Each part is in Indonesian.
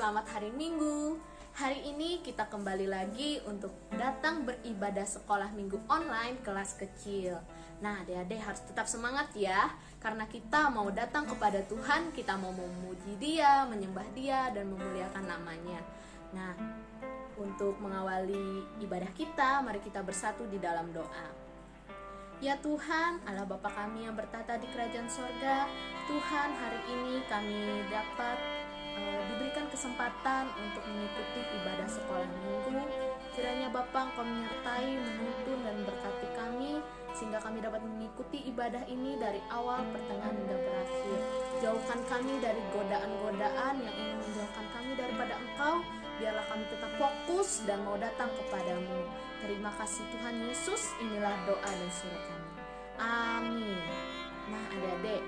selamat hari Minggu. Hari ini kita kembali lagi untuk datang beribadah sekolah minggu online kelas kecil. Nah, adik-adik harus tetap semangat ya, karena kita mau datang kepada Tuhan, kita mau memuji Dia, menyembah Dia, dan memuliakan namanya. Nah, untuk mengawali ibadah kita, mari kita bersatu di dalam doa. Ya Tuhan, Allah Bapa kami yang bertata di kerajaan sorga, Tuhan, hari ini kami dapat diberikan kesempatan untuk mengikuti ibadah sekolah minggu. Kiranya Bapa Engkau menyertai, menuntun dan berkati kami, sehingga kami dapat mengikuti ibadah ini dari awal, pertengahan hingga berakhir. Jauhkan kami dari godaan-godaan yang ingin menjauhkan kami daripada Engkau. Biarlah kami tetap fokus dan mau datang kepadamu. Terima kasih Tuhan Yesus, inilah doa dan surat kami. Amin. Nah adik-adik,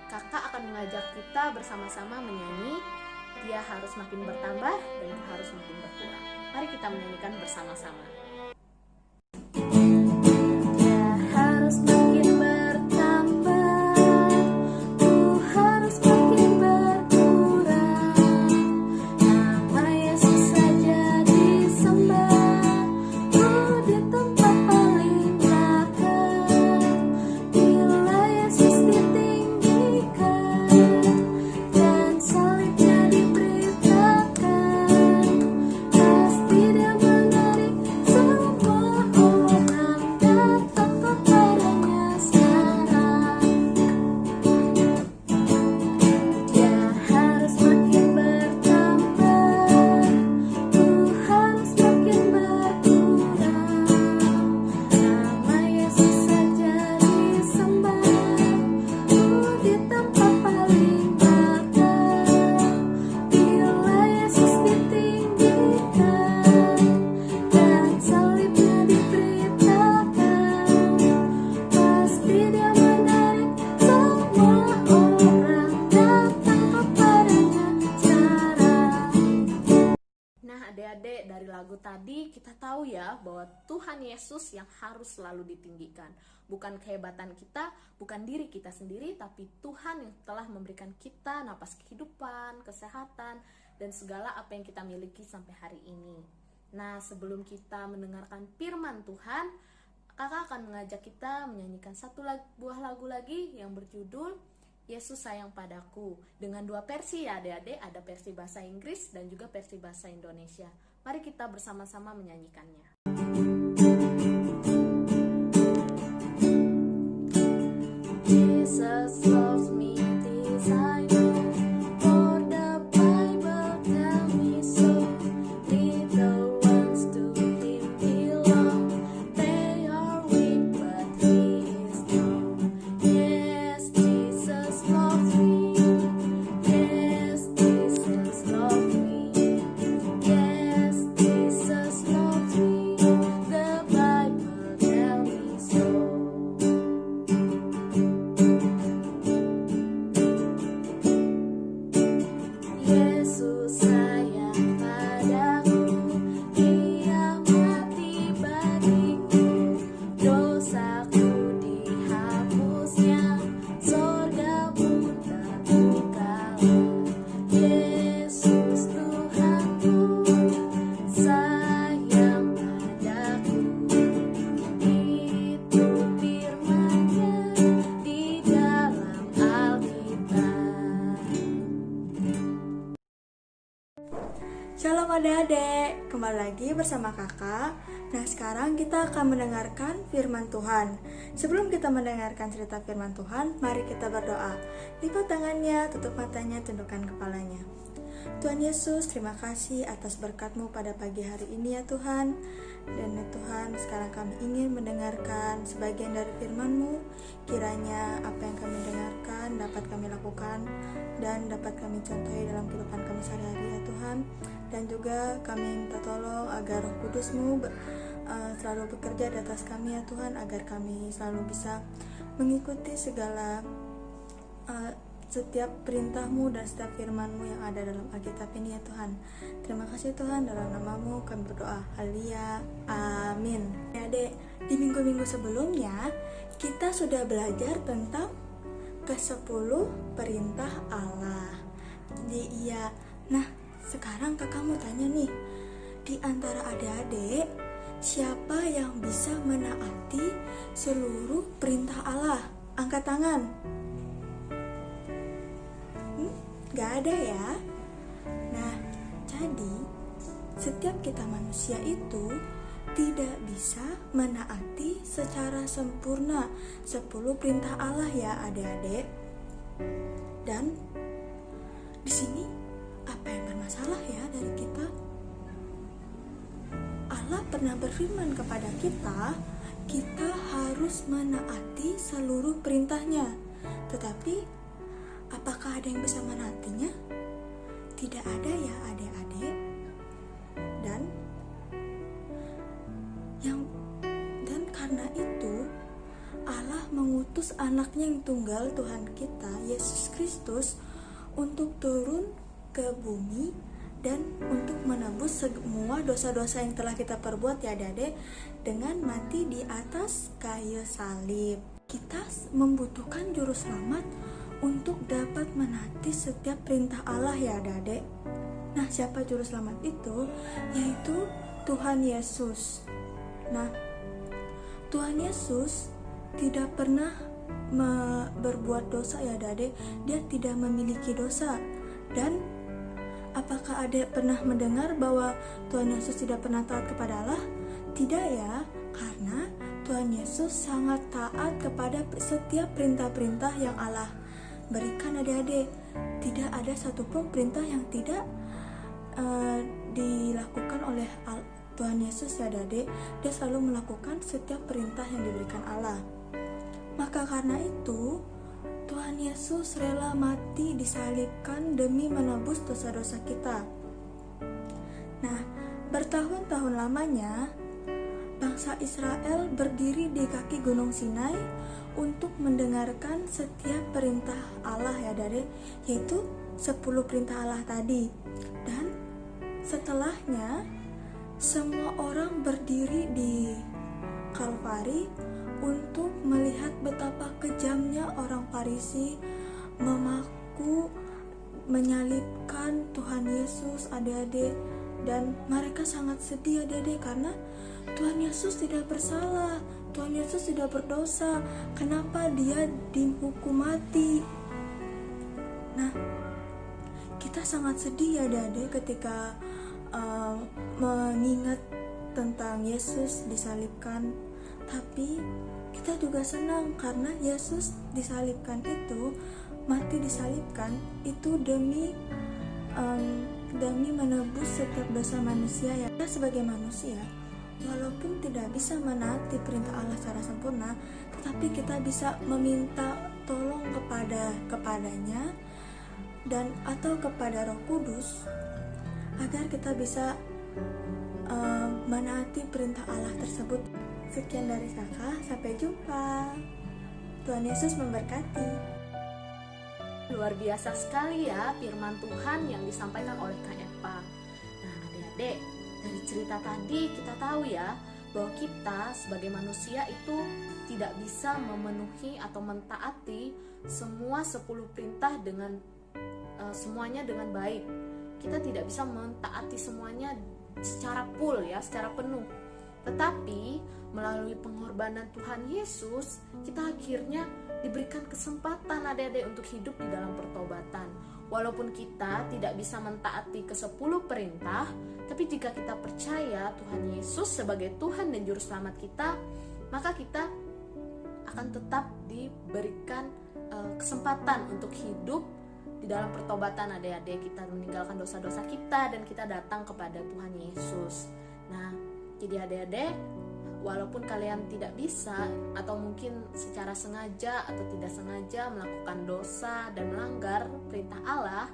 kakak akan mengajak kita bersama-sama menyanyi Dia harus makin bertambah dan harus makin berkurang. Mari kita menyanyikan bersama-sama. Dia harus makin bertambah, Ku harus makin berkurang. Nama Yesus saja disembah, Ku di tempat paling belakang. Bila Yesus ditinggikan dan salibnya diberitakan, pasti Dia menarik semua orang datang kepadanya sekarang. Dia harus makin bertambah, Ku harus makin berkurang. Nama Yesus saja disembah, Ku di tempat paling belakang. Bila Yesus ditinggikan dan salibnya diberitakan, pasti Dia menarik semua orang datang kepadanya sekarang. Nah adik-adik, dari lagu tadi kita tahu ya bahwa Tuhan Yesus yang harus selalu ditinggikan. Bukan kehebatan kita, bukan diri kita sendiri, tapi Tuhan yang telah memberikan kita napas kehidupan, kesehatan, dan segala apa yang kita miliki sampai hari ini. Nah sebelum kita mendengarkan firman Tuhan, kakak akan mengajak kita menyanyikan satu buah lagu lagi yang berjudul Yesus Sayang Padaku, dengan dua versi ya adik-adik, ada versi bahasa Inggris dan juga versi bahasa Indonesia. Mari kita bersama-sama menyanyikannya. Jesus loves me, this I know, for the Bible tells me so. Little ones to Him belong, they are weak but He is strong. Yes, Jesus loves me, yes, Jesus loves me, yes, Jesus loves me, the Bible tells me so. Yesus sayang padaku, Dia mati bagiku, dosaku dihapusnya, sorga pun terbukalah. Yesus Tuhanku, sayang padaku, itu firman-Nya di dalam Alkitab. Shalom adik-adik, kembali lagi bersama kakak. Nah sekarang kita akan mendengarkan firman Tuhan. Sebelum kita mendengarkan cerita firman Tuhan, mari kita berdoa. Lipat tangannya, tutup matanya, tundukkan kepalanya. Tuhan Yesus, terima kasih atas berkat-Mu pada pagi hari ini ya Tuhan. Dan ya Tuhan, sekarang kami ingin mendengarkan sebagian dari firman-Mu. Kiranya apa yang kami dengarkan dapat kami lakukan dan dapat kami contohi dalam kehidupan kami sehari-hari ya Tuhan. Dan juga kami minta tolong agar Roh Kudus-Mu selalu bekerja di atas kami ya Tuhan, agar kami selalu bisa mengikuti segala setiap perintah-Mu dan setiap firman-Mu yang ada dalam Alkitab ini ya Tuhan. Terima kasih Tuhan, dalam nama-Mu kami berdoa. Haleluya. Amin. Ya Dek, di minggu-minggu sebelumnya kita sudah belajar tentang ke-10 perintah Allah. Nah, sekarang kakak mau tanya nih, di antara adik-adik, siapa yang bisa menaati seluruh perintah Allah? Angkat tangan. Gak ada ya. Nah, jadi setiap kita manusia itu tidak bisa menaati secara sempurna 10 perintah Allah ya adik-adik. Dan di sini apa yang bermasalah ya dari kita? Allah pernah berfirman kepada kita, kita harus menaati seluruh perintahnya. Tetapi apakah ada yang bisa menaatinya? Tidak ada ya adik-adik. Dan karena itu Allah mengutus anaknya yang tunggal, Tuhan kita Yesus Kristus, untuk turun ke bumi dan untuk menebus semua dosa-dosa yang telah kita perbuat ya adik-adik, dengan mati di atas kayu salib. Kita membutuhkan juru selamat untuk dapat menaati setiap perintah Allah ya adik-adik. Nah, siapa juru selamat itu? Yaitu Tuhan Yesus. Nah, Tuhan Yesus tidak pernah berbuat dosa ya adik-adik. Dia tidak memiliki dosa. Dan apakah adik pernah mendengar bahwa Tuhan Yesus tidak pernah taat kepada Allah? Tidak ya, karena Tuhan Yesus sangat taat kepada setiap perintah-perintah yang Allah berikan adik-adik. Tidak ada satupun perintah yang tidak dilakukan oleh Tuhan Yesus ya adik-adik. Dia selalu melakukan setiap perintah yang diberikan Allah. Maka karena itu Tuhan Yesus rela mati disalibkan demi menebus dosa-dosa kita. Nah, bertahun-tahun lamanya bangsa Israel berdiri di kaki Gunung Sinai untuk mendengarkan setiap perintah Allah ya adik, yaitu 10 perintah Allah tadi. Dan setelahnya semua orang berdiri di Kalvari untuk melihat betapa kejamnya orang Farisi menyalibkan Tuhan Yesus adik-adik. Dan mereka sangat sedih adik-adik karena Tuhan Yesus tidak bersalah, Tuhan Yesus tidak berdosa. Kenapa dia dihukum mati? Nah, kita sangat sedih ya adik-adik ketika mengingat tentang Yesus disalibkan. Tapi kita juga senang karena Yesus disalibkan itu, mati disalibkan itu demi menebus setiap dosa manusia ya. Kita sebagai manusia, walaupun tidak bisa menaati perintah Allah secara sempurna, tetapi kita bisa meminta tolong kepadanya dan atau kepada Roh Kudus agar kita bisa menaati perintah Allah tersebut. Sekian dari kakak, sampai jumpa. Tuhan Yesus memberkati. Luar biasa sekali ya firman Tuhan yang disampaikan oleh Kak Eva. Nah adik-adik, dari cerita tadi kita tahu ya bahwa kita sebagai manusia itu tidak bisa memenuhi atau mentaati semua 10 perintah dengan semuanya dengan baik. Kita tidak bisa mentaati semuanya secara full ya, secara penuh. Tetapi melalui pengorbanan Tuhan Yesus, kita akhirnya diberikan kesempatan adik-adik untuk hidup di dalam pertobatan. Walaupun kita tidak bisa mentaati ke-10 perintah, tapi jika kita percaya Tuhan Yesus sebagai Tuhan dan Juru Selamat kita, maka kita akan tetap diberikan kesempatan untuk hidup di dalam pertobatan adik-adik. Kita meninggalkan dosa-dosa kita dan kita datang kepada Tuhan Yesus. Nah, jadi adik-adik, walaupun kalian tidak bisa atau mungkin secara sengaja atau tidak sengaja melakukan dosa dan melanggar perintah Allah,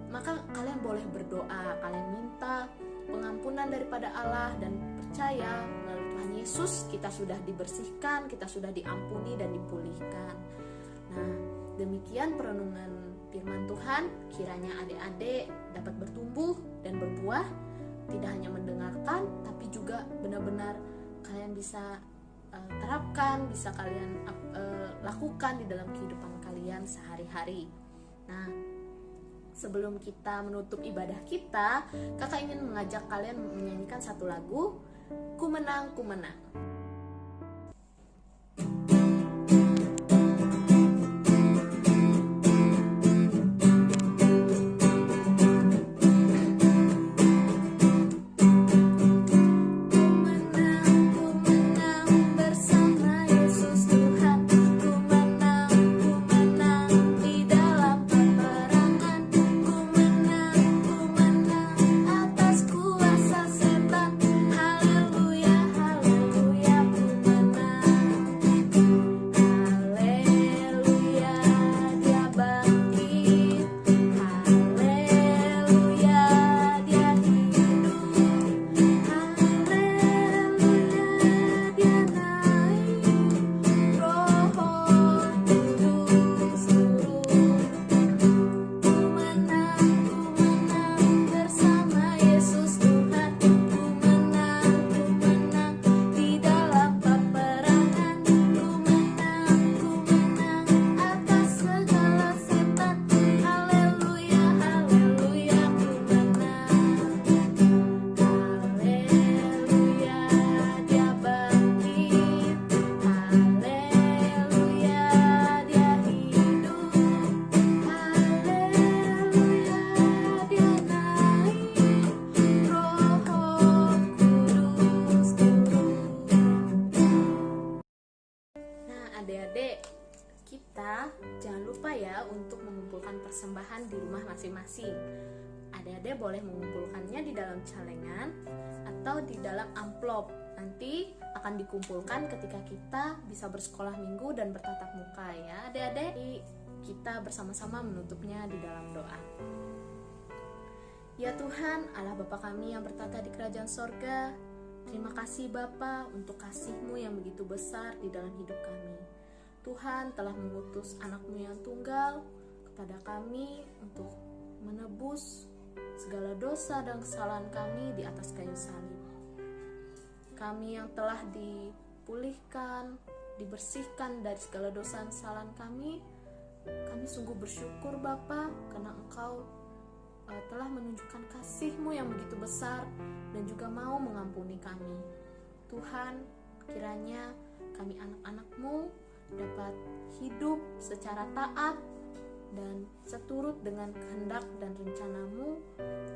maka kalian boleh berdoa, kalian minta pengampunan daripada Allah dan percaya melalui Tuhan Yesus kita sudah dibersihkan, kita sudah diampuni dan dipulihkan. Nah, demikian perenungan firman Tuhan. Kiranya adik-adik dapat bertumbuh dan berbuah, tidak hanya mendengarkan tapi juga benar-benar kalian bisa terapkan, bisa kalian lakukan di dalam kehidupan kalian sehari-hari. Nah, sebelum kita menutup ibadah kita, kakak ingin mengajak kalian menyanyikan satu lagu, Ku Menang, Ku Menang. Adik-adik, kita jangan lupa ya untuk mengumpulkan persembahan di rumah masing-masing. Adik-adik boleh mengumpulkannya di dalam celengan atau di dalam amplop. Nanti akan dikumpulkan ketika kita bisa bersekolah minggu dan bertatap muka ya adik-adik. Kita bersama-sama menutupnya di dalam doa. Ya Tuhan, Allah Bapa kami yang bertata di kerajaan sorga, terima kasih Bapa untuk kasih-Mu yang begitu besar di dalam hidup kami. Tuhan telah mengutus anak-Mu yang tunggal kepada kami untuk menebus segala dosa dan kesalahan kami di atas kayu salib. Kami yang telah dipulihkan, dibersihkan dari segala dosa dan kesalahan kami sungguh bersyukur Bapa karena Engkau telah menunjukkan kasih-Mu yang begitu besar dan juga mau mengampuni kami. Tuhan, kiranya kami anak-anak-Mu dapat hidup secara taat dan seturut dengan kehendak dan rencana-Mu,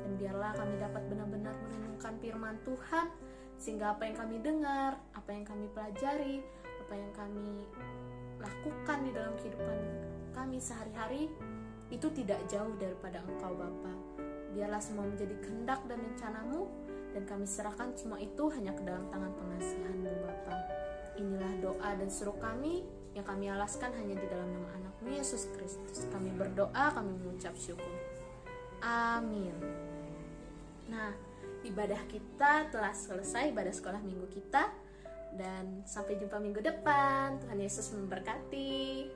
dan biarlah kami dapat benar-benar merenungkan firman Tuhan sehingga apa yang kami dengar, apa yang kami pelajari, apa yang kami lakukan di dalam kehidupan kami sehari-hari itu tidak jauh daripada Engkau Bapa. Biarlah semua menjadi kehendak dan rencana-Mu, dan kami serahkan semua itu hanya ke dalam tangan pengasihan-Mu Bapa. Inilah doa dan seru kami yang kami alaskan hanya di dalam nama anak-Mu Yesus Kristus. Kami berdoa, kami mengucap syukur. Amin. Nah, ibadah kita telah selesai, ibadah sekolah minggu kita. Dan sampai jumpa minggu depan. Tuhan Yesus memberkati.